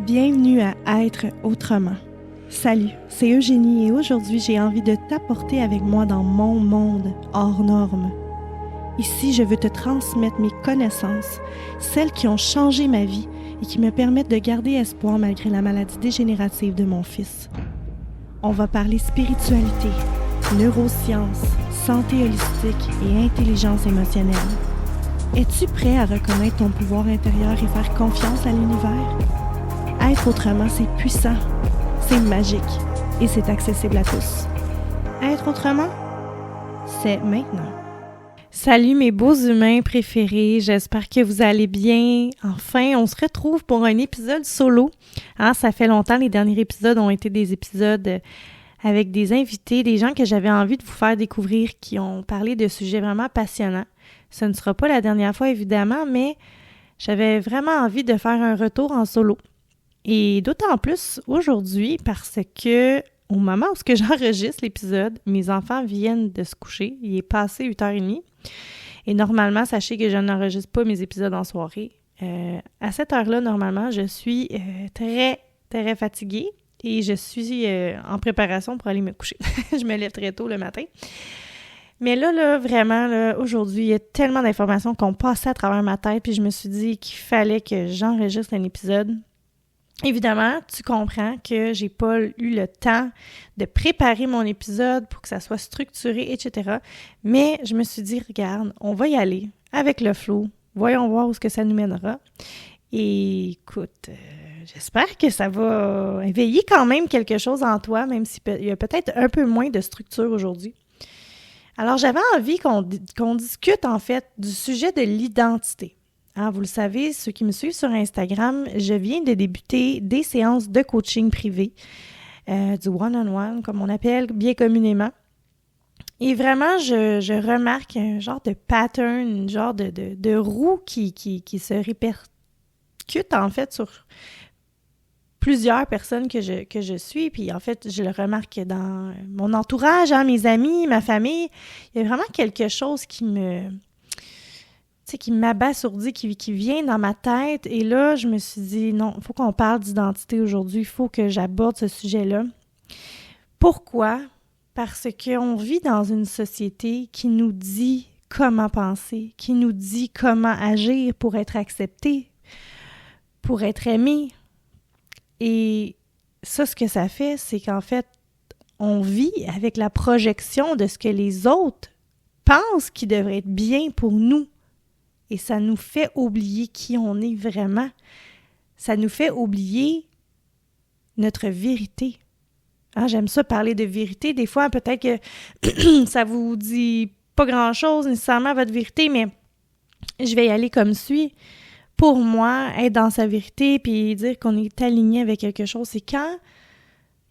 Bienvenue à Être autrement. Salut, c'est Eugénie et aujourd'hui j'ai envie de t'apporter avec moi dans mon monde hors norme. Ici, je veux te transmettre mes connaissances, celles qui ont changé ma vie et qui me permettent de garder espoir malgré la maladie dégénérative de mon fils. On va parler spiritualité, neurosciences, santé holistique et intelligence émotionnelle. Es-tu prêt à reconnaître ton pouvoir intérieur et faire confiance à l'univers? Être autrement, c'est puissant, c'est magique et c'est accessible à tous. Être autrement, c'est maintenant. Salut mes beaux humains préférés, j'espère que vous allez bien. Enfin, on se retrouve pour un épisode solo. Ça fait longtemps, les derniers épisodes ont été des épisodes avec des invités, des gens que j'avais envie de vous faire découvrir qui ont parlé de sujets vraiment passionnants. Ce ne sera pas la dernière fois évidemment, mais j'avais vraiment envie de faire un retour en solo. Et d'autant plus aujourd'hui parce que au moment où j'enregistre l'épisode, mes enfants viennent de se coucher. Il est passé 8h30. Et normalement, sachez que je n'enregistre pas mes épisodes en soirée. À cette heure-là, normalement, je suis très, très fatiguée et je suis en préparation pour aller me coucher. Je me lève très tôt le matin. Mais là, vraiment, aujourd'hui, il y a tellement d'informations qui ont passé à travers ma tête puis je me suis dit qu'il fallait que j'enregistre un épisode. Évidemment, tu comprends que j'ai pas eu le temps de préparer mon épisode pour que ça soit structuré, etc. Mais je me suis dit, regarde, on va y aller avec le flow. Voyons voir où ce que ça nous mènera. Et écoute, j'espère que ça va éveiller quand même quelque chose en toi, même s'il y a peut-être un peu moins de structure aujourd'hui. Alors, j'avais envie qu'on discute en fait du sujet de l'identité. Vous le savez, ceux qui me suivent sur Instagram, je viens de débuter des séances de coaching privé, du one-on-one, comme on appelle bien communément. Et vraiment, je remarque un genre de pattern, un genre de roue qui se répercute en fait sur plusieurs personnes que je suis. Puis en fait, je le remarque dans mon entourage, mes amis, ma famille. Il y a vraiment quelque chose qui m'abasourdit, qui vient dans ma tête. Et là, je me suis dit, non, il faut qu'on parle d'identité aujourd'hui. Il faut que j'aborde ce sujet-là. Pourquoi? Parce qu'on vit dans une société qui nous dit comment penser, qui nous dit comment agir pour être accepté, pour être aimé. Et ça, ce que ça fait, c'est qu'en fait, on vit avec la projection de ce que les autres pensent qui devrait être bien pour nous. Et ça nous fait oublier qui on est vraiment. Ça nous fait oublier notre vérité. J'aime ça parler de vérité. Des fois, peut-être que ça vous dit pas grand-chose nécessairement votre vérité, mais je vais y aller comme suit. Pour moi, être dans sa vérité puis dire qu'on est aligné avec quelque chose, c'est quand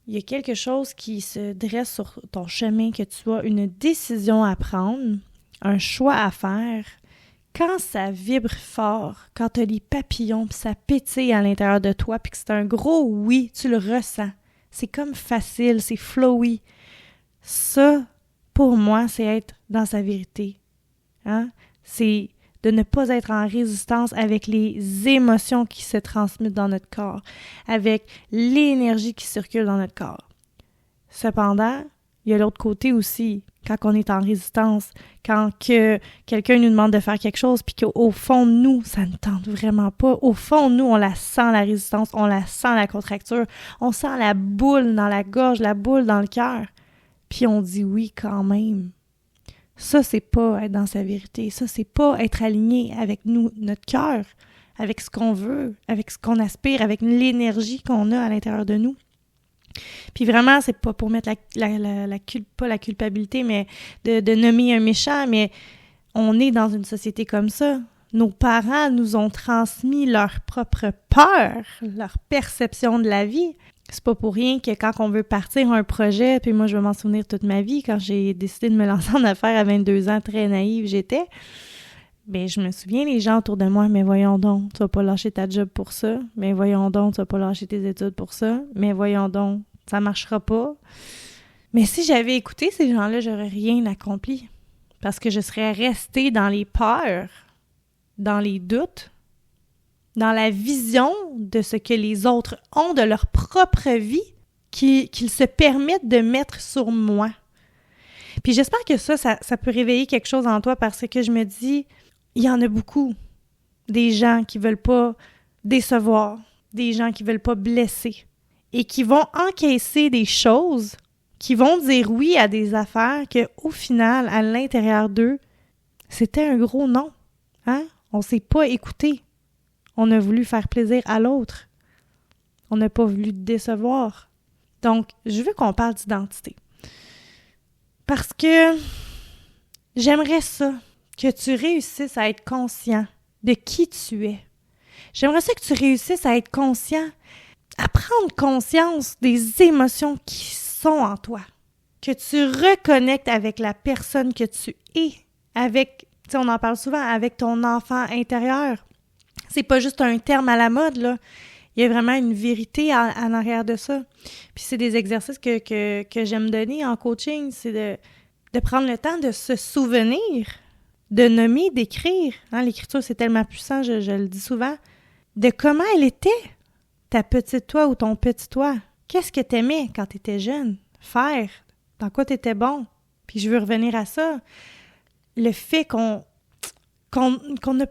il y a quelque chose qui se dresse sur ton chemin, que tu as une décision à prendre, un choix à faire. Quand ça vibre fort, quand tu as les papillons, puis ça pétille à l'intérieur de toi, puis que c'est un gros oui, tu le ressens. C'est comme facile, c'est flowy. Ça, pour moi, c'est être dans sa vérité. C'est de ne pas être en résistance avec les émotions qui se transmettent dans notre corps, avec l'énergie qui circule dans notre corps. Cependant, il y a l'autre côté aussi, quand on est en résistance, quand quelqu'un nous demande de faire quelque chose, puis qu'au fond de nous, ça ne tente vraiment pas. Au fond de nous, on la sent, la résistance, on la sent, la contracture, on sent la boule dans la gorge, la boule dans le cœur. Puis on dit oui quand même. Ça, c'est pas être dans sa vérité. Ça, c'est pas être aligné avec nous, notre cœur, avec ce qu'on veut, avec ce qu'on aspire, avec l'énergie qu'on a à l'intérieur de nous. Puis vraiment, c'est pas pour mettre pas la culpabilité, mais de nommer un méchant, mais on est dans une société comme ça. Nos parents nous ont transmis leur propre peur, leur perception de la vie. C'est pas pour rien que quand on veut partir un projet, puis moi je vais m'en souvenir toute ma vie, quand j'ai décidé de me lancer en affaires à 22 ans, très naïve j'étais, bien, je me souviens, les gens autour de moi, mais voyons donc, tu vas pas lâcher ta job pour ça, mais voyons donc, tu vas pas lâcher tes études pour ça, mais voyons donc, ça marchera pas. Mais si j'avais écouté ces gens-là, j'aurais rien accompli, parce que je serais restée dans les peurs, dans les doutes, dans la vision de ce que les autres ont de leur propre vie qu'ils se permettent de mettre sur moi. Puis j'espère que ça peut réveiller quelque chose en toi parce que je me dis, il y en a beaucoup, des gens qui veulent pas décevoir, des gens qui veulent pas blesser et qui vont encaisser des choses, qui vont dire oui à des affaires que au final, à l'intérieur d'eux, c'était un gros non. Hein? On s'est pas écouté. On a voulu faire plaisir à l'autre. On n'a pas voulu décevoir. Donc, je veux qu'on parle d'identité. Parce que j'aimerais ça, que tu réussisses à être conscient de qui tu es. J'aimerais ça que tu réussisses à être conscient, à prendre conscience des émotions qui sont en toi. Que tu reconnectes avec la personne que tu es, avec, tu sais, on en parle souvent, avec ton enfant intérieur. C'est pas juste un terme à la mode, là. Il y a vraiment une vérité en arrière de ça. Puis c'est des exercices que j'aime donner en coaching, c'est de prendre le temps de se souvenir, de nommer, d'écrire. Hein, l'écriture, c'est tellement puissant, je le dis souvent. De comment elle était, ta petite toi ou ton petit toi. Qu'est-ce que t'aimais quand t'étais jeune? Faire. Dans quoi t'étais bon? Puis je veux revenir à ça. Le fait qu'on n'a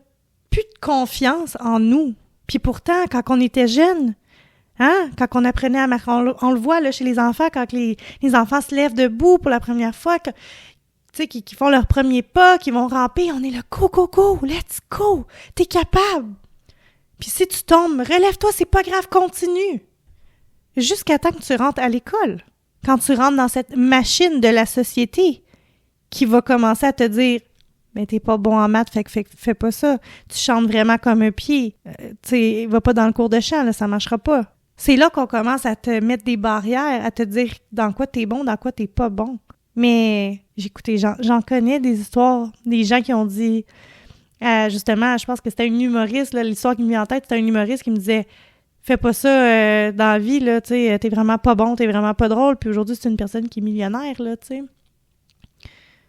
plus de confiance en nous. Puis pourtant, quand on était jeune, hein, quand on apprenait à marcher, on le voit là, chez les enfants, quand les enfants se lèvent debout pour la première fois, tu sais, qui font leur premier pas, qui vont ramper, on est là, go, go, go, let's go, t'es capable. Puis si tu tombes, relève-toi, c'est pas grave, continue. Jusqu'à temps que tu rentres à l'école, quand tu rentres dans cette machine de la société qui va commencer à te dire « Mais t'es pas bon en maths, fais pas ça. Tu chantes vraiment comme un pied. Tu sais, va pas dans le cours de chant, là, ça marchera pas. » C'est là qu'on commence à te mettre des barrières, à te dire dans quoi t'es bon, dans quoi t'es pas bon. Mais, j'écoutais, j'en connais des histoires, des gens qui ont dit, justement, je pense que c'était un humoriste, là, l'histoire qui me vient en tête, c'était un humoriste qui me disait « Fais pas ça dans la vie, là, tu sais, t'es vraiment pas bon, t'es vraiment pas drôle. » Puis aujourd'hui, c'est une personne qui est millionnaire, là, tu sais.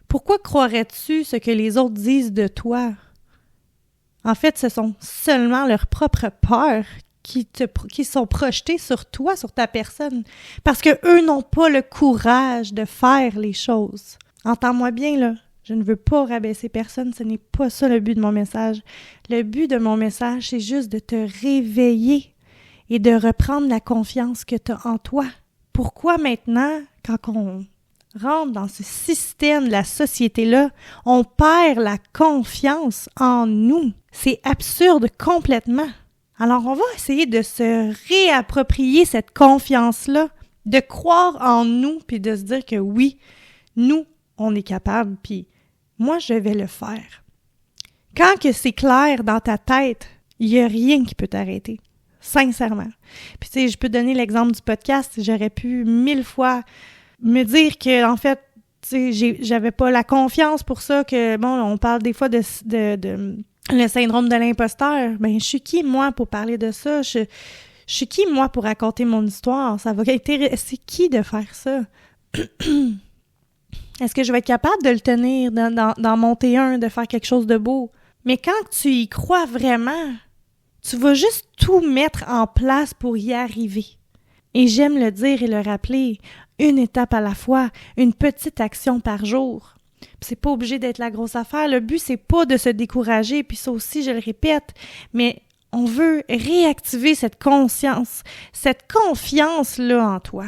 Pourquoi croirais-tu ce que les autres disent de toi? En fait, ce sont seulement leurs propres peurs qui sont projetées sur toi, sur ta personne. Parce que eux n'ont pas le courage de faire les choses. Entends-moi bien, là. Je ne veux pas rabaisser personne. Ce n'est pas ça le but de mon message. Le but de mon message, c'est juste de te réveiller et de reprendre la confiance que tu as en toi. Pourquoi maintenant, quand on rentre dans ce système de la société-là, on perd la confiance en nous. C'est absurde complètement. Alors, on va essayer de se réapproprier cette confiance-là, de croire en nous, puis de se dire que oui, nous, on est capable, puis moi, je vais le faire. Quand que c'est clair dans ta tête, il n'y a rien qui peut t'arrêter. Sincèrement. Puis tu sais, je peux donner l'exemple du podcast. J'aurais pu 1000 fois me dire que, en fait, tu sais, j'avais pas la confiance pour ça, que, bon, on parle des fois de le syndrome de l'imposteur. Ben, je suis qui, moi, pour parler de ça? Je suis qui, moi, pour raconter mon histoire? Ça va intéresser qui de faire ça? Est-ce que je vais être capable de le tenir dans mon T1, de faire quelque chose de beau? Mais quand tu y crois vraiment, tu vas juste tout mettre en place pour y arriver. Et j'aime le dire et le rappeler, une étape à la fois, une petite action par jour. Puis c'est pas obligé d'être la grosse affaire. Le but, c'est pas de se décourager, puis ça aussi, je le répète, mais on veut réactiver cette conscience, cette confiance-là en toi.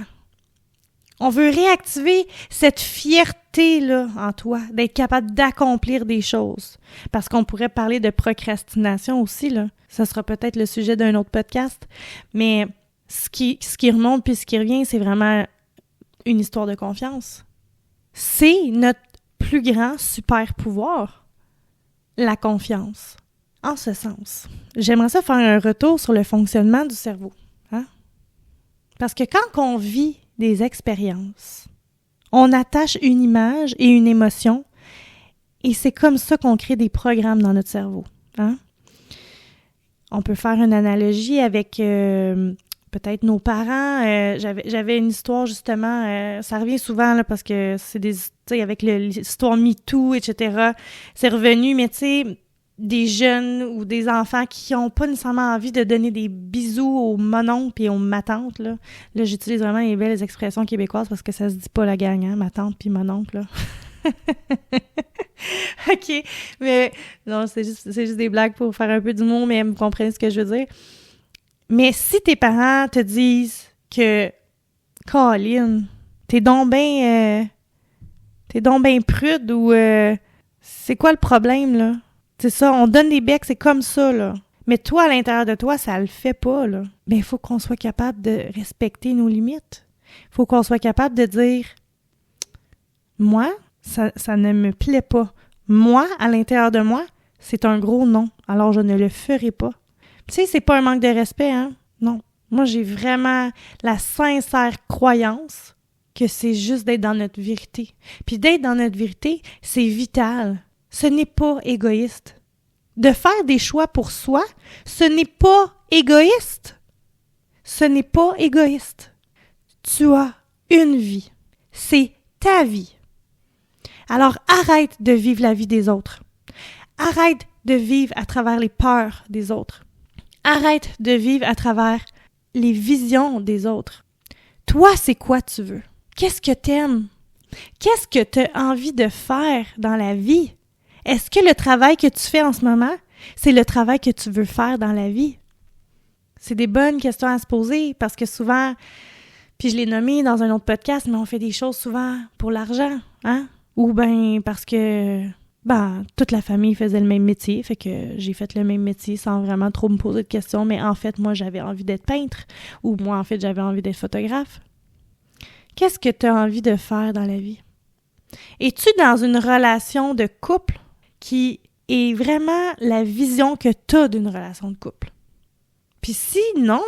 On veut réactiver cette fierté-là en toi, d'être capable d'accomplir des choses. Parce qu'on pourrait parler de procrastination aussi, là. Ça sera peut-être le sujet d'un autre podcast, mais ce qui remonte puis ce qui revient, c'est vraiment une histoire de confiance. C'est notre plus grand super pouvoir, la confiance. En ce sens, j'aimerais ça faire un retour sur le fonctionnement du cerveau. Hein? Parce que quand on vit des expériences, on attache une image et une émotion et c'est comme ça qu'on crée des programmes dans notre cerveau. Hein? On peut faire une analogie avec peut-être nos parents. J'avais une histoire justement, ça revient souvent là, parce que c'est des, tu sais, avec l'histoire MeToo, etc. C'est revenu, mais tu sais, des jeunes ou des enfants qui n'ont pas nécessairement envie de donner des bisous aux mononcles et aux matantes, là. Là, j'utilise vraiment les belles expressions québécoises parce que ça se dit pas la gang, hein, ma tante puis mon oncle, là. OK, mais non, c'est juste des blagues pour faire un peu d'humour, mais vous comprenez ce que je veux dire. Mais si tes parents te disent que Colin, t'es donc ben prude ou c'est quoi le problème, là? C'est ça, on donne des becs, c'est comme ça, là. Mais toi, à l'intérieur de toi, ça le fait pas, là. Ben, il faut qu'on soit capable de respecter nos limites. Il faut qu'on soit capable de dire moi, ça ne me plaît pas. Moi, à l'intérieur de moi, c'est un gros non. Alors, je ne le ferai pas. Tu sais, c'est pas un manque de respect, hein? Non. Moi, j'ai vraiment la sincère croyance que c'est juste d'être dans notre vérité. Puis d'être dans notre vérité, c'est vital. Ce n'est pas égoïste. De faire des choix pour soi, ce n'est pas égoïste. Ce n'est pas égoïste. Tu as une vie. C'est ta vie. Alors arrête de vivre la vie des autres. Arrête de vivre à travers les peurs des autres. Arrête de vivre à travers les visions des autres. Toi, c'est quoi tu veux? Qu'est-ce que t'aimes? Qu'est-ce que tu as envie de faire dans la vie? Est-ce que le travail que tu fais en ce moment, c'est le travail que tu veux faire dans la vie? C'est des bonnes questions à se poser parce que souvent, puis je l'ai nommé dans un autre podcast, mais on fait des choses souvent pour l'argent, hein? Ou bien parce que toute la famille faisait le même métier, fait que j'ai fait le même métier sans vraiment trop me poser de questions, mais en fait, moi, j'avais envie d'être peintre, ou moi, en fait, j'avais envie d'être photographe. Qu'est-ce que tu as envie de faire dans la vie? Es-tu dans une relation de couple qui est vraiment la vision que tu as d'une relation de couple? Puis si non,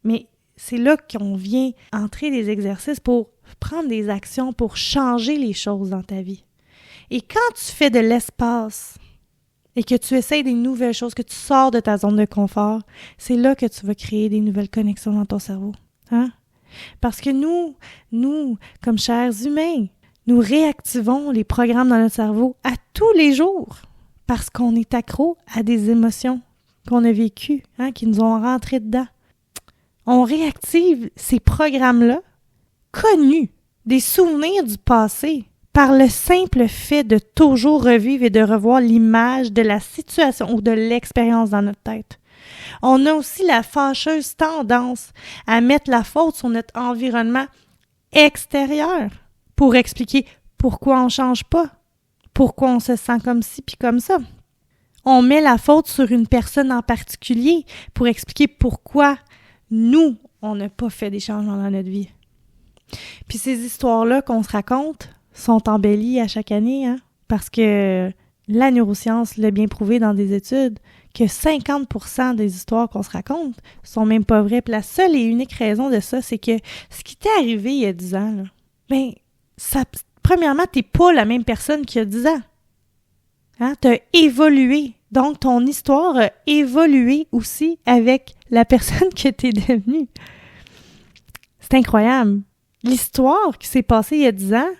mais c'est là qu'on vient entrer des exercices pour prendre des actions pour changer les choses dans ta vie. Et quand tu fais de l'espace et que tu essaies des nouvelles choses, que tu sors de ta zone de confort, c'est là que tu vas créer des nouvelles connexions dans ton cerveau. Hein? Parce que nous, comme chers humains, nous réactivons les programmes dans notre cerveau à tous les jours parce qu'on est accro à des émotions qu'on a vécues, hein, qui nous ont rentré dedans. On réactive ces programmes-là, connus, des souvenirs du passé, par le simple fait de toujours revivre et de revoir l'image de la situation ou de l'expérience dans notre tête. On a aussi la fâcheuse tendance à mettre la faute sur notre environnement extérieur pour expliquer pourquoi on ne change pas, pourquoi on se sent comme ci puis comme ça. On met la faute sur une personne en particulier pour expliquer pourquoi nous, on n'a pas fait des changements dans notre vie. Puis ces histoires-là qu'on se raconte sont embellies à chaque année, hein, parce que la neuroscience l'a bien prouvé dans des études que 50% des histoires qu'on se raconte sont même pas vraies. Puis la seule et unique raison de ça, c'est que ce qui t'est arrivé il y a 10 ans, là, premièrement, t'es pas la même personne qu'il y a 10 ans. Hein? T'as évolué. Donc, ton histoire a évolué aussi avec la personne que t'es devenue. C'est incroyable. L'histoire qui s'est passée il y a 10 ans,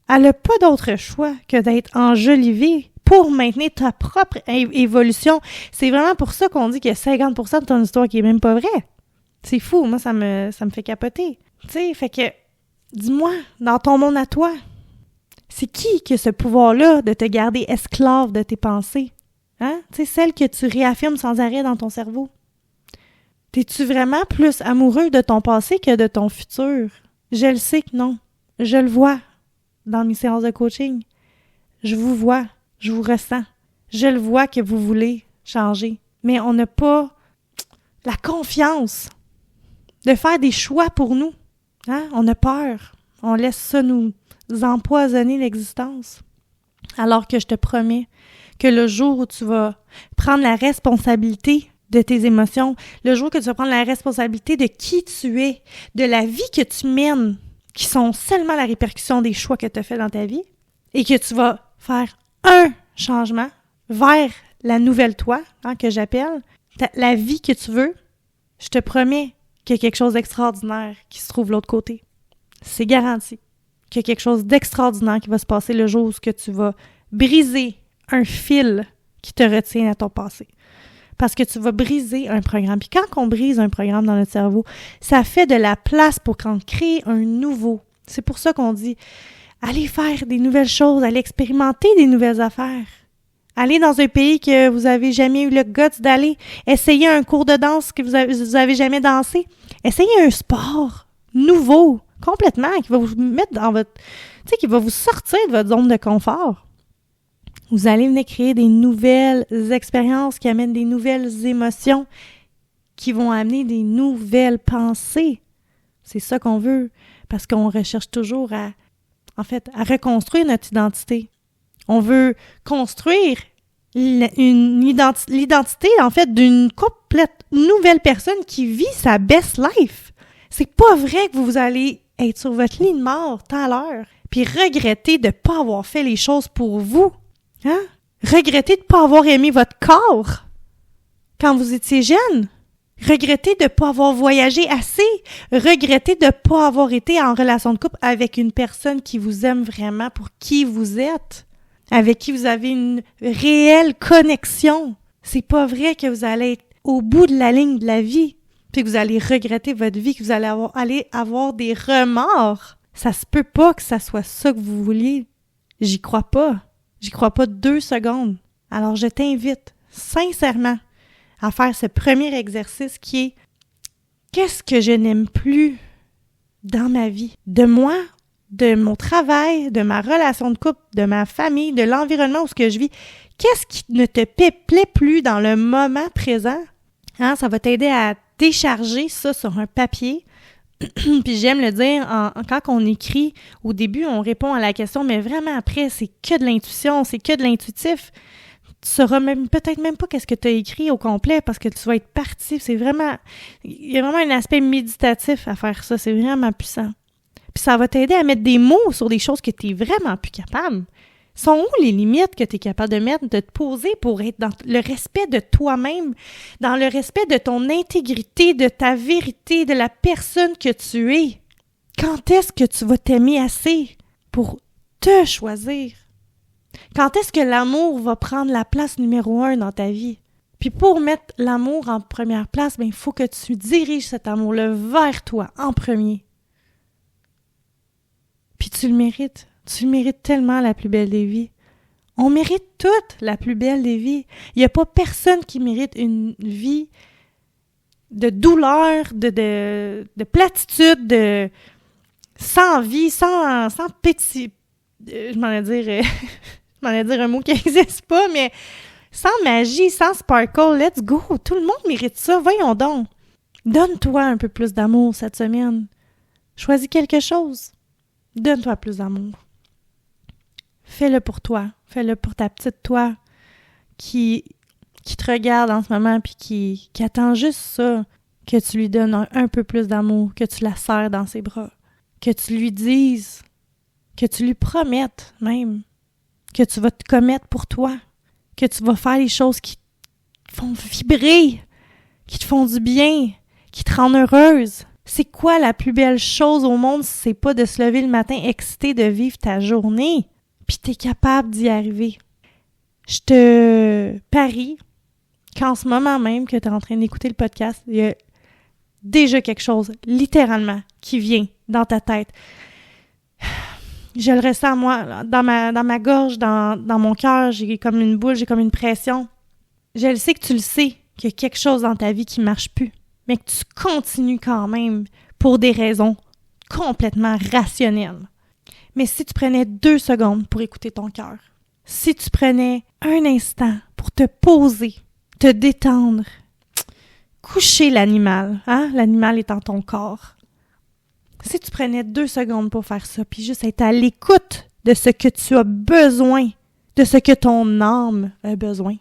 elle n'a pas d'autre choix que d'être enjolivée pour maintenir ta propre évolution. C'est vraiment pour ça qu'on dit qu'il y a 50% de ton histoire qui est même pas vraie. C'est fou, moi, ça me fait capoter. Tu sais, fait que, dis-moi, dans ton monde à toi, c'est qui a ce pouvoir-là de te garder esclave de tes pensées? Hein? Tu sais, celle que tu réaffirmes sans arrêt dans ton cerveau. T'es-tu vraiment plus amoureux de ton passé que de ton futur? Je le sais que non. Je le vois dans mes séances de coaching. Je vous vois. Je vous ressens. Je le vois que vous voulez changer. Mais on n'a pas la confiance de faire des choix pour nous. Hein? On a peur. On laisse ça nous empoisonner l'existence. Alors que je te promets que le jour où tu vas prendre la responsabilité de tes émotions, le jour que tu vas prendre la responsabilité de qui tu es, de la vie que tu mènes, qui sont seulement la répercussion des choix que tu as fait dans ta vie, et que tu vas faire un changement vers la nouvelle toi, hein, que j'appelle, la vie que tu veux, je te promets qu'il y a quelque chose d'extraordinaire qui se trouve de l'autre côté. C'est garanti qu'il y a quelque chose d'extraordinaire qui va se passer le jour où tu vas briser un fil qui te retient à ton passé. Parce que tu vas briser un programme. Puis quand on brise un programme dans notre cerveau, ça fait de la place pour qu'on crée un nouveau. C'est pour ça qu'on dit, allez faire des nouvelles choses, allez expérimenter des nouvelles affaires. Allez dans un pays que vous avez jamais eu le guts d'aller. Essayez un cours de danse que vous avez jamais dansé. Essayez un sport nouveau, complètement, qui va vous mettre dans votre... Tu sais, qui va vous sortir de votre zone de confort. Vous allez venir créer des nouvelles expériences qui amènent des nouvelles émotions, qui vont amener des nouvelles pensées. C'est ça qu'on veut, parce qu'on recherche toujours à reconstruire notre identité. On veut construire l'identité, en fait, d'une complète nouvelle personne qui vit sa best life. C'est pas vrai que vous allez être sur votre lit de mort tout à l'heure, puis regretter de ne pas avoir fait les choses pour vous. Hein? Regretter de ne pas avoir aimé votre corps quand vous étiez jeune. Regretter de ne pas avoir voyagé assez. Regretter de ne pas avoir été en relation de couple avec une personne qui vous aime vraiment pour qui vous êtes. Avec qui vous avez une réelle connexion. C'est pas vrai que vous allez être au bout de la ligne de la vie, puis que vous allez regretter votre vie, que vous allez avoir des remords. Ça se peut pas que ça soit ça que vous vouliez. J'y crois pas. J'y crois pas 2 secondes. Alors, je t'invite sincèrement à faire ce premier exercice qui est « Qu'est-ce que je n'aime plus dans ma vie? De moi, de mon travail, de ma relation de couple, de ma famille, de l'environnement où je vis. Qu'est-ce qui ne te plaît plus dans le moment présent? » Hein, ça va t'aider à décharger ça sur un papier. Puis j'aime le dire, quand on écrit, au début, on répond à la question, mais vraiment après, c'est que de l'intuition, c'est que de l'intuitif. Tu sauras peut-être même pas qu'est-ce que tu as écrit au complet parce que tu vas être parti. Il y a vraiment un aspect méditatif à faire ça. C'est vraiment puissant. Puis ça va t'aider à mettre des mots sur des choses que tu es vraiment plus capable. Sont où les limites que tu es capable de mettre, de te poser pour être dans le respect de toi-même, dans le respect de ton intégrité, de ta vérité, de la personne que tu es? Quand est-ce que tu vas t'aimer assez pour te choisir? Quand est-ce que l'amour va prendre la place numéro 1 dans ta vie? Puis pour mettre l'amour en première place, il faut que tu diriges cet amour-là vers toi en premier. Puis tu le mérites. Tu mérites tellement la plus belle des vies. On mérite toutes la plus belle des vies. Il n'y a pas personne qui mérite une vie de douleur, de platitude, sans vie, sans petit... Je m'en allais dire un mot qui n'existe pas, mais sans magie, sans sparkle. Let's go! Tout le monde mérite ça. Voyons donc. Donne-toi un peu plus d'amour cette semaine. Choisis quelque chose. Donne-toi plus d'amour. Fais-le pour toi. Fais-le pour ta petite toi qui te regarde en ce moment puis qui attend juste ça, que tu lui donnes un peu plus d'amour, que tu la serres dans ses bras, que tu lui dises, que tu lui promettes même, que tu vas te commettre pour toi, que tu vas faire les choses qui te font vibrer, qui te font du bien, qui te rendent heureuse. C'est quoi la plus belle chose au monde si c'est pas de se lever le matin excité de vivre ta journée? Puis t'es capable d'y arriver. Je te parie qu'en ce moment même que t'es en train d'écouter le podcast, il y a déjà quelque chose, littéralement, qui vient dans ta tête. Je le ressens, moi, dans ma gorge, dans mon cœur, j'ai comme une boule, j'ai comme une pression. Je le sais que tu le sais, qu'il y a quelque chose dans ta vie qui marche plus, mais que tu continues quand même pour des raisons complètement rationnelles. Mais si tu prenais 2 secondes pour écouter ton cœur, si tu prenais un instant pour te poser, te détendre, coucher l'animal, hein? L'animal est dans ton corps. Si tu prenais 2 secondes pour faire ça, puis juste être à l'écoute de ce que tu as besoin, de ce que ton âme a besoin,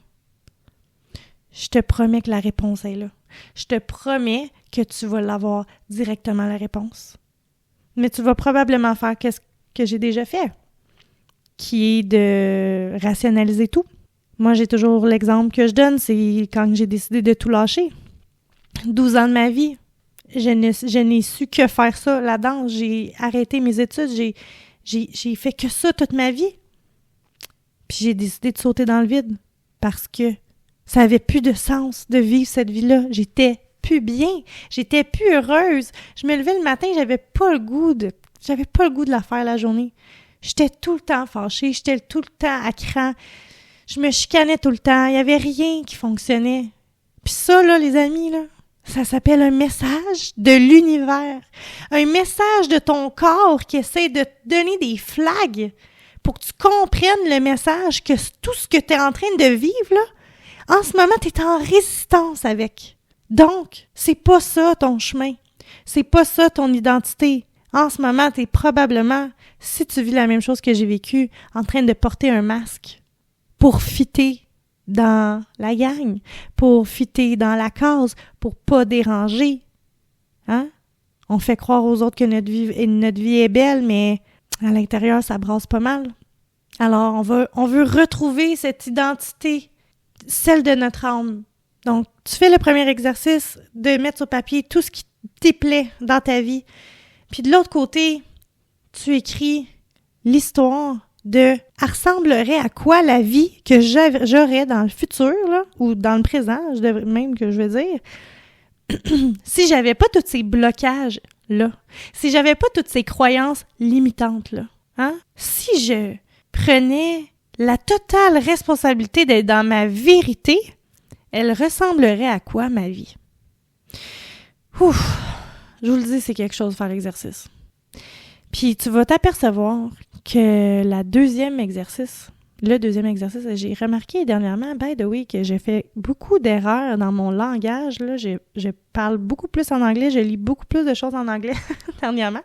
je te promets que la réponse est là. Je te promets que tu vas l'avoir directement la réponse. Mais tu vas probablement faire qu'est-ce que j'ai déjà fait, qui est de rationaliser tout. Moi, j'ai toujours l'exemple que je donne, c'est quand j'ai décidé de tout lâcher. 12 ans de ma vie, je n'ai su que faire ça, la danse. J'ai arrêté mes études, j'ai fait que ça toute ma vie. Puis j'ai décidé de sauter dans le vide. parce que ça avait plus de sens de vivre cette vie-là. J'étais plus bien, j'étais plus heureuse. Je me levais le matin, j'avais pas le goût de la faire la journée. J'étais tout le temps fâchée, j'étais tout le temps à cran. Je me chicanais tout le temps, il y avait rien qui fonctionnait. Puis ça, là, les amis, là, ça s'appelle un message de l'univers. Un message de ton corps qui essaie de te donner des flags pour que tu comprennes le message que tout ce que tu es en train de vivre, là, en ce moment, tu es en résistance avec. Donc, c'est pas ça ton chemin. C'est pas ça ton identité. En ce moment, tu es probablement, si tu vis la même chose que j'ai vécu, en train de porter un masque pour fitter dans la gang, pour fitter dans la case, pour pas déranger. Hein? On fait croire aux autres que notre vie est belle, mais à l'intérieur, ça brasse pas mal. Alors, on veut retrouver cette identité, celle de notre âme. Donc, tu fais le premier exercice de mettre sur papier tout ce qui te plaît dans ta vie. Puis de l'autre côté, tu écris l'histoire elle ressemblerait à quoi la vie que j'aurais dans le futur, là, ou dans le présent, que je veux dire, si j'avais pas tous ces blocages-là, si j'avais pas toutes ces croyances limitantes-là, hein? Si je prenais la totale responsabilité d'être dans ma vérité, elle ressemblerait à quoi ma vie? Ouf! Je vous le dis, c'est quelque chose de faire l'exercice. Puis tu vas t'apercevoir que le deuxième exercice, j'ai remarqué dernièrement, by the way, que j'ai fait beaucoup d'erreurs dans mon langage. Là, je parle beaucoup plus en anglais, je lis beaucoup plus de choses en anglais dernièrement.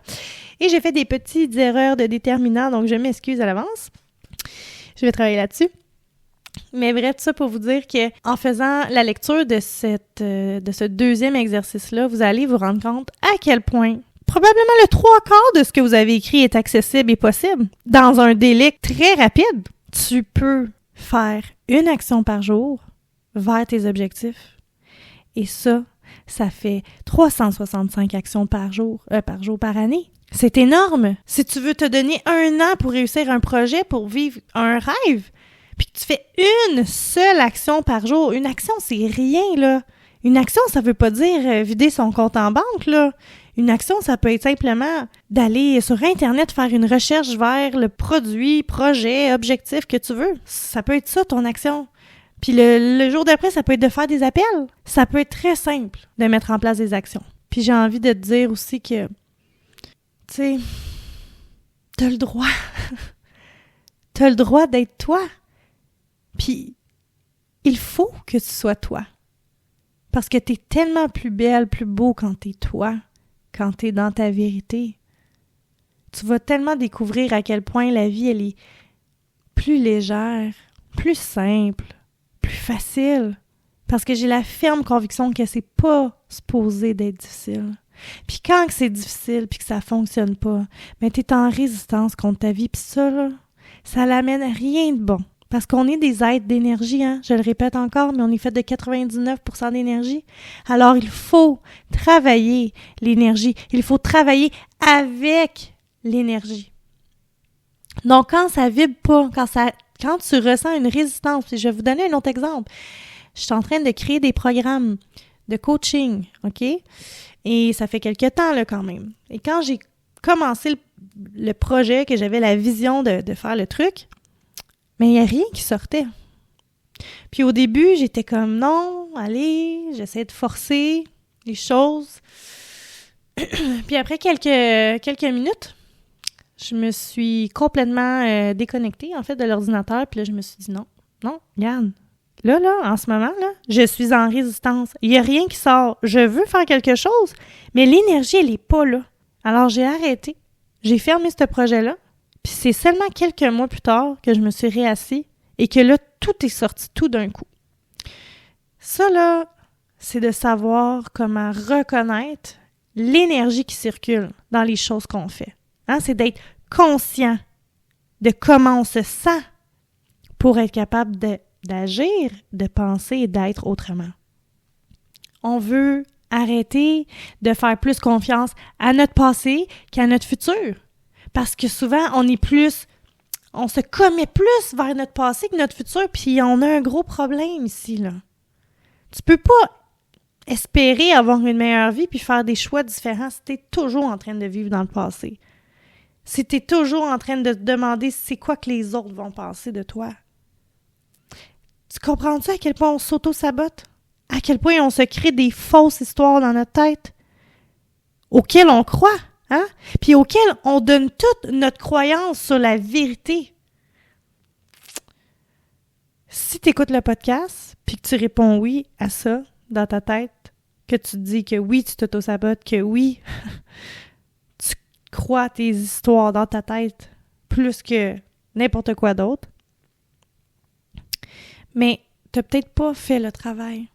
Et j'ai fait des petites erreurs de déterminant, donc je m'excuse à l'avance. Je vais travailler là-dessus. Mais bref, tout ça pour vous dire que en faisant la lecture de ce deuxième exercice-là, vous allez vous rendre compte à quel point probablement le 3/4 de ce que vous avez écrit est accessible et possible. Dans un délai très rapide, tu peux faire une action par jour vers tes objectifs. Et ça fait 365 actions par année. C'est énorme! Si tu veux te donner 1 an pour réussir un projet, pour vivre un rêve, puis que tu fais une seule action par jour, une action, c'est rien, là. Une action, ça veut pas dire vider son compte en banque, là. Une action, ça peut être simplement d'aller sur Internet faire une recherche vers le produit, projet, objectif que tu veux. Ça peut être ça, ton action. Puis le jour d'après, ça peut être de faire des appels. Ça peut être très simple de mettre en place des actions. Puis j'ai envie de te dire aussi que, tu sais, t'as le droit. T'as le droit d'être toi. Puis il faut que tu sois toi. Parce que t'es tellement plus belle, plus beau quand t'es toi. Quand t'es dans ta vérité, tu vas tellement découvrir à quel point la vie, elle est plus légère, plus simple, plus facile. Parce que j'ai la ferme conviction que c'est pas supposé d'être difficile. Puis quand c'est difficile puis que ça fonctionne pas, mais t'es en résistance contre ta vie. Puis ça, là, ça l'amène à rien de bon. Parce qu'on est des êtres d'énergie, hein? Je le répète encore, mais on est fait de 99% d'énergie. Alors, il faut travailler l'énergie. Il faut travailler avec l'énergie. Donc, quand ça vibre pas, quand tu ressens une résistance, je vais vous donner un autre exemple. Je suis en train de créer des programmes de coaching, OK? Et ça fait quelques temps, là, quand même. Et quand j'ai commencé le projet, que j'avais la vision de faire le truc, mais il n'y a rien qui sortait. Puis au début, j'étais comme, non, allez, j'essaie de forcer les choses. Puis après quelques minutes, je me suis complètement déconnectée, en fait, de l'ordinateur. Puis là, je me suis dit, non, regarde. Là, en ce moment, là, je suis en résistance. Il n'y a rien qui sort. Je veux faire quelque chose, mais l'énergie, elle n'est pas là. Alors, j'ai arrêté. J'ai fermé ce projet-là. Puis c'est seulement quelques mois plus tard que je me suis réassis et que là, tout est sorti tout d'un coup. Ça, là, c'est de savoir comment reconnaître l'énergie qui circule dans les choses qu'on fait. Hein? C'est d'être conscient de comment on se sent pour être capable d'agir, de penser et d'être autrement. On veut arrêter de faire plus confiance à notre passé qu'à notre futur. Parce que souvent, on est plus On se commet plus vers notre passé que notre futur, puis on a un gros problème ici, là. Tu peux pas espérer avoir une meilleure vie puis faire des choix différents si tu es toujours en train de vivre dans le passé. Si tu es toujours en train de te demander c'est quoi que les autres vont penser de toi. Tu comprends-tu à quel point on s'auto-sabote? À quel point on se crée des fausses histoires dans notre tête auxquelles on croit, hein? Puis auxquelles on donne toute notre croyance sur la vérité. Si tu écoutes le podcast puis que tu réponds oui à ça dans ta tête, que tu te dis que oui, tu t'auto-sabotes, que oui, tu crois tes histoires dans ta tête plus que n'importe quoi d'autre, mais t'as peut-être pas fait le travail.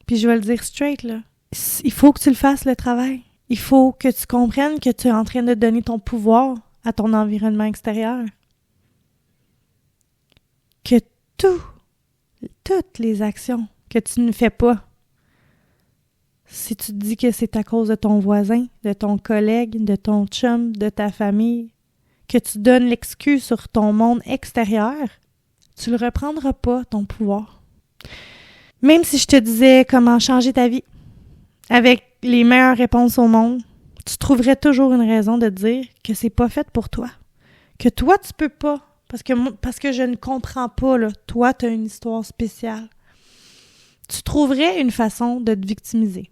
Puis je vais le dire straight, là. Il faut que tu le fasses, le travail. Il faut que tu comprennes que tu es en train de donner ton pouvoir à ton environnement extérieur. Que toutes les actions que tu ne fais pas, si tu te dis que c'est à cause de ton voisin, de ton collègue, de ton chum, de ta famille, que tu donnes l'excuse sur ton monde extérieur, tu ne le reprendras pas, ton pouvoir. Même si je te disais comment changer ta vie, avec les meilleures réponses au monde, tu trouverais toujours une raison de dire que c'est pas fait pour toi. Que toi, tu peux pas, parce que je ne comprends pas, là, toi, tu as une histoire spéciale. Tu trouverais une façon de te victimiser.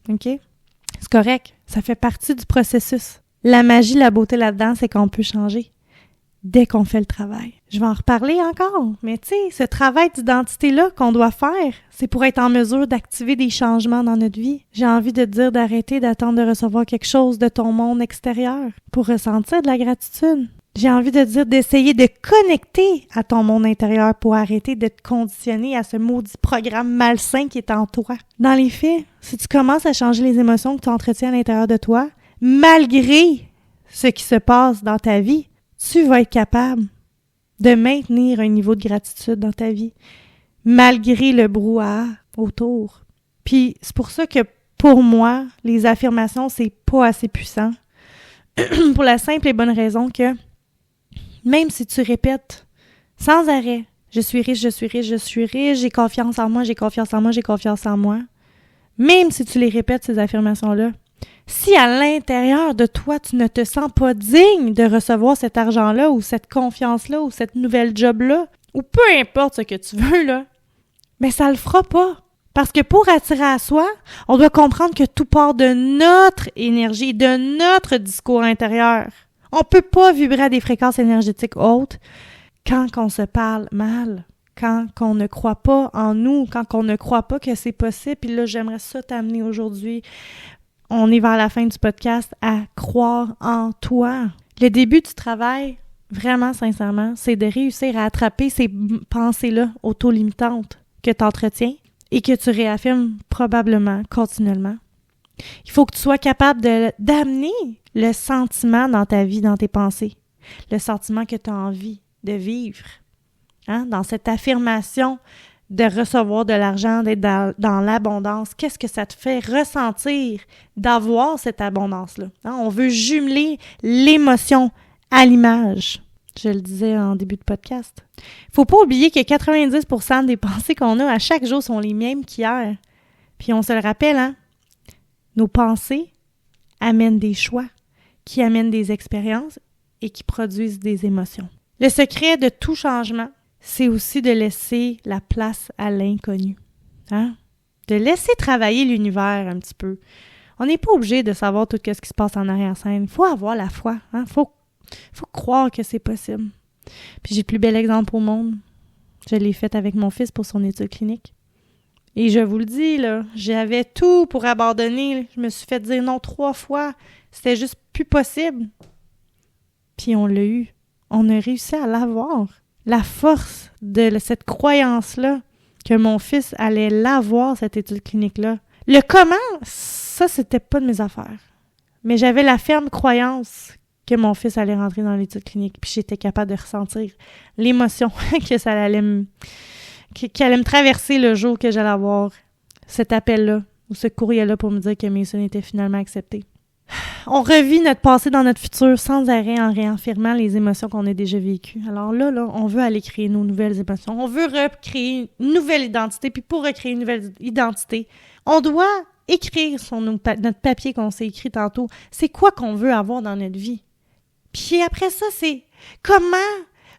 OK? C'est correct. Ça fait partie du processus. La magie, la beauté là-dedans, c'est qu'on peut changer dès qu'on fait le travail. Je vais en reparler encore, mais tu sais, ce travail d'identité-là qu'on doit faire, c'est pour être en mesure d'activer des changements dans notre vie. J'ai envie de te dire d'arrêter d'attendre de recevoir quelque chose de ton monde extérieur pour ressentir de la gratitude. J'ai envie de te dire d'essayer de connecter à ton monde intérieur pour arrêter de te conditionner à ce maudit programme malsain qui est en toi. Dans les faits, si tu commences à changer les émotions que tu entretiens à l'intérieur de toi, malgré ce qui se passe dans ta vie, tu vas être capable de maintenir un niveau de gratitude dans ta vie, malgré le brouhaha autour. Puis c'est pour ça que pour moi, les affirmations, c'est pas assez puissant. Pour la simple et bonne raison que même si tu répètes sans arrêt, je suis riche, je suis riche, je suis riche, j'ai confiance en moi, j'ai confiance en moi, j'ai confiance en moi, même si tu les répètes, ces affirmations-là, si à l'intérieur de toi, tu ne te sens pas digne de recevoir cet argent-là ou cette confiance-là ou cette nouvelle job-là, ou peu importe ce que tu veux, là, mais ça le fera pas. Parce que pour attirer à soi, on doit comprendre que tout part de notre énergie, de notre discours intérieur. On peut pas vibrer à des fréquences énergétiques hautes quand on se parle mal, quand on ne croit pas en nous, quand on ne croit pas que c'est possible. Puis là, j'aimerais ça t'amener aujourd'hui. On est vers la fin du podcast à croire en toi. Le début du travail, vraiment sincèrement, c'est de réussir à attraper ces pensées-là auto-limitantes que tu entretiens et que tu réaffirmes probablement continuellement. Il faut que tu sois capable d'amener le sentiment dans ta vie, dans tes pensées, le sentiment que tu as envie de vivre. Hein? Dans cette affirmation de recevoir de l'argent, d'être dans l'abondance, qu'est-ce que ça te fait ressentir d'avoir cette abondance-là? Hein? On veut jumeler l'émotion à l'image. Je le disais en début de podcast. Faut pas oublier que 90% des pensées qu'on a à chaque jour sont les mêmes qu'hier. Puis on se le rappelle, hein? Nos pensées amènent des choix, qui amènent des expériences et qui produisent des émotions. Le secret de tout changement, c'est aussi de laisser la place à l'inconnu. Hein? De laisser travailler l'univers un petit peu. On n'est pas obligé de savoir tout ce qui se passe en arrière-scène. Il faut avoir la foi. Hein? Faut croire que c'est possible. Puis j'ai le plus bel exemple au monde. Je l'ai fait avec mon fils pour son étude clinique. Et je vous le dis, là, j'avais tout pour abandonner. Je me suis fait dire non 3 fois. C'était juste plus possible. Puis on l'a eu. On a réussi à l'avoir. La force de cette croyance-là que mon fils allait l'avoir, cette étude clinique-là. Le comment, ça, c'était pas de mes affaires. Mais j'avais la ferme croyance que mon fils allait rentrer dans l'étude clinique. Puis j'étais capable de ressentir l'émotion que ça allait qui allait me traverser le jour que j'allais avoir cet appel-là ou ce courriel-là pour me dire que Mason était finalement accepté. On revit notre passé dans notre futur sans arrêt en réaffirmant les émotions qu'on a déjà vécues. Alors là, on veut aller créer nos nouvelles émotions. On veut recréer une nouvelle identité. Puis pour recréer une nouvelle identité, on doit écrire sur notre papier qu'on s'est écrit tantôt. C'est quoi qu'on veut avoir dans notre vie? Puis après ça, c'est comment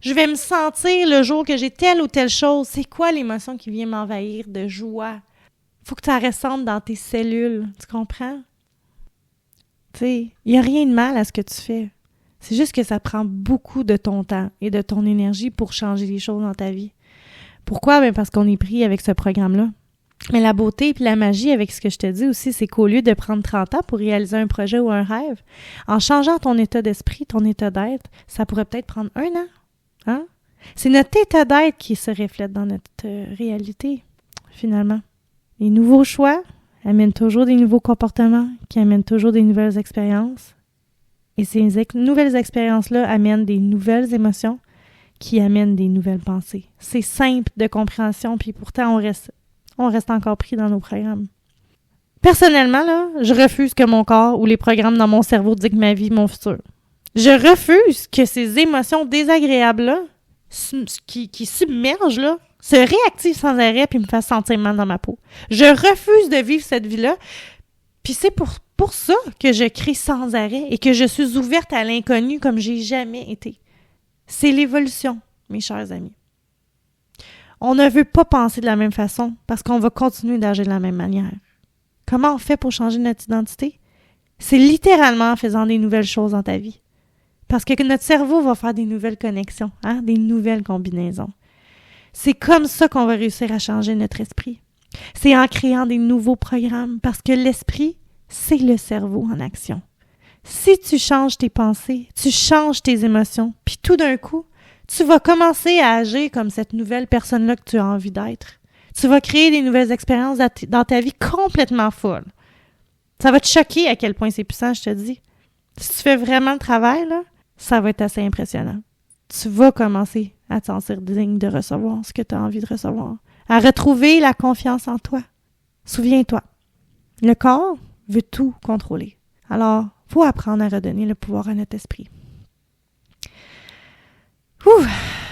je vais me sentir le jour que j'ai telle ou telle chose. C'est quoi l'émotion qui vient m'envahir de joie? Faut que ça ressemble dans tes cellules. Tu comprends? Tu sais, il n'y a rien de mal à ce que tu fais. C'est juste que ça prend beaucoup de ton temps et de ton énergie pour changer les choses dans ta vie. Pourquoi? Ben parce qu'on est pris avec ce programme-là. Mais la beauté et la magie avec ce que je te dis aussi, c'est qu'au lieu de prendre 30 ans pour réaliser un projet ou un rêve, en changeant ton état d'esprit, ton état d'être, ça pourrait peut-être prendre 1 an. Hein? C'est notre état d'être qui se reflète dans notre réalité, finalement. Les nouveaux choix amènent toujours des nouveaux comportements qui amènent toujours des nouvelles expériences. Et ces nouvelles expériences-là amènent des nouvelles émotions qui amènent des nouvelles pensées. C'est simple de compréhension, puis pourtant on reste encore pris dans nos programmes. Personnellement, là, je refuse que mon corps ou les programmes dans mon cerveau dictent ma vie, mon futur. Je refuse que ces émotions désagréables-là, qui submergent, là, se réactivent sans arrêt puis me fassent sentir mal dans ma peau. Je refuse de vivre cette vie-là. Puis c'est pour ça que je crie sans arrêt et que je suis ouverte à l'inconnu comme j'ai jamais été. C'est l'évolution, mes chers amis. On ne veut pas penser de la même façon parce qu'on va continuer d'agir de la même manière. Comment on fait pour changer notre identité? C'est littéralement en faisant des nouvelles choses dans ta vie. Parce que notre cerveau va faire des nouvelles connexions, hein, des nouvelles combinaisons. C'est comme ça qu'on va réussir à changer notre esprit. C'est en créant des nouveaux programmes parce que l'esprit, c'est le cerveau en action. Si tu changes tes pensées, tu changes tes émotions, puis tout d'un coup, tu vas commencer à agir comme cette nouvelle personne-là que tu as envie d'être. Tu vas créer des nouvelles expériences dans ta vie complètement folles. Ça va te choquer à quel point c'est puissant, je te dis. Si tu fais vraiment le travail, là, ça va être assez impressionnant. Tu vas commencer à te sentir digne de recevoir ce que tu as envie de recevoir. À retrouver la confiance en toi. Souviens-toi, le corps veut tout contrôler. Alors, il faut apprendre à redonner le pouvoir à notre esprit. Ouh,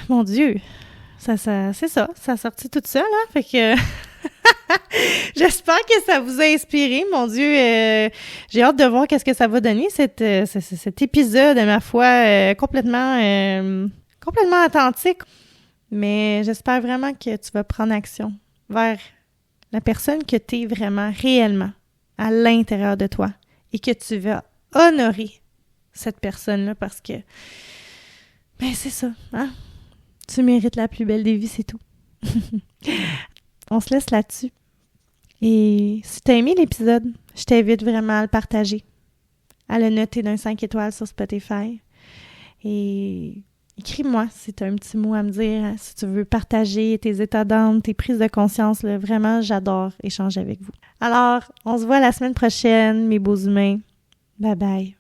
mon Dieu, c'est ça, ça a sorti tout seul, hein? Fait que j'espère que ça vous a inspiré, mon Dieu. J'ai hâte de voir qu'est-ce que ça va donner cet épisode, ma foi, complètement authentique. Mais j'espère vraiment que tu vas prendre action vers la personne que tu es vraiment, réellement, à l'intérieur de toi et que tu vas honorer cette personne-là parce que ben c'est ça, hein? Tu mérites la plus belle des vies, c'est tout. On se laisse là-dessus. Et si tu as aimé l'épisode, je t'invite vraiment à le partager, à le noter d'un 5 étoiles sur Spotify. Et écris-moi si tu as un petit mot à me dire, si tu veux partager tes états d'âme, tes prises de conscience. Là, vraiment, j'adore échanger avec vous. Alors, on se voit la semaine prochaine, mes beaux humains. Bye bye.